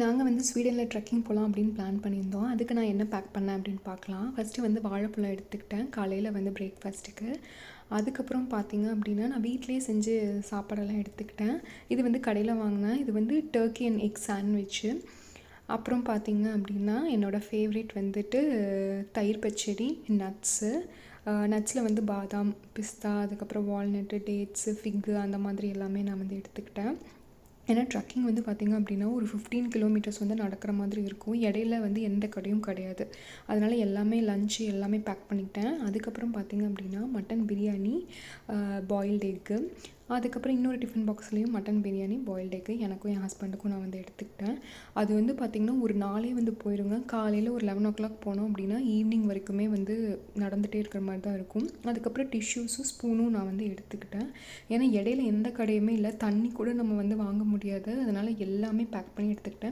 நாங்க வந்து ஸ்வீடனில் ட்ரெக்கிங் போகலாம் அப்படின்னு பிளான் பண்ணியிருந்தோம். அதுக்கு நான் என்ன பேக் பண்ணேன் அப்படின்னு பார்க்கலாம். ஃபஸ்ட்டு வந்து வாழைப்பழம் எடுத்துக்கிட்டேன் காலையில் வந்து பிரேக்ஃபாஸ்ட்டுக்கு. அதுக்கப்புறம் பார்த்தீங்க அப்படின்னா, நான் வீட்டிலேயே செஞ்சு சாப்பாடெல்லாம் எடுத்துக்கிட்டேன். இது வந்து கடையில் வாங்கினேன். இது வந்து டர்க்கி அண்ட் எக் சாண்ட்விச்சு. அப்புறம் பார்த்தீங்க அப்படின்னா, என்னோடய ஃபேவரேட் வந்துட்டு தயிர் பச்சடி, நட்ஸில் வந்து பாதாம், பிஸ்தா, அதுக்கப்புறம் வால்நட்டு, டேட்ஸு, ஃபிக்கு அந்த மாதிரி எல்லாமே நான் வந்து எடுத்துக்கிட்டேன். ஏன்னா ட்ரக்கிங் வந்து பார்த்திங்க அப்படின்னா ஒரு 15 கிலோமீட்டர்ஸ் வந்து நடக்கிற மாதிரி இருக்கும். இடையில வந்து எந்த கடையும் கிடையாது. அதனால் எல்லாமே லன்ச்சு எல்லாமே பேக் பண்ணிக்கிட்டேன். அதுக்கப்புறம் பார்த்திங்க அப்படின்னா மட்டன் பிரியாணி, பாயில்டு எக்கு, அதுக்கப்புறம் இன்னொரு டிஃபன் பாக்ஸ்லேயும் மட்டன் பிரியாணி, பாயில்டு எக்கு எனக்கும் என் ஹஸ்பண்டுக்கும் நான் வந்து எடுத்துக்கிட்டேன். அது வந்து பார்த்திங்கன்னா ஒரு நாளே வந்து போயிடுங்க. காலையில் ஒரு 11 போனோம் அப்படின்னா ஈவினிங் வரைக்குமே வந்து நடந்துகிட்டே இருக்கிற மாதிரி தான் இருக்கும். அதுக்கப்புறம் டிஷ்யூஸும் ஸ்பூனும் நான் வந்து எடுத்துக்கிட்டேன். ஏன்னா இடையில எந்த கடையுமே இல்லை, தண்ணி கூட நம்ம வந்து வாங்க முடியாது. அதனால் எல்லாமே பேக் பண்ணி எடுத்துக்கிட்டேன்.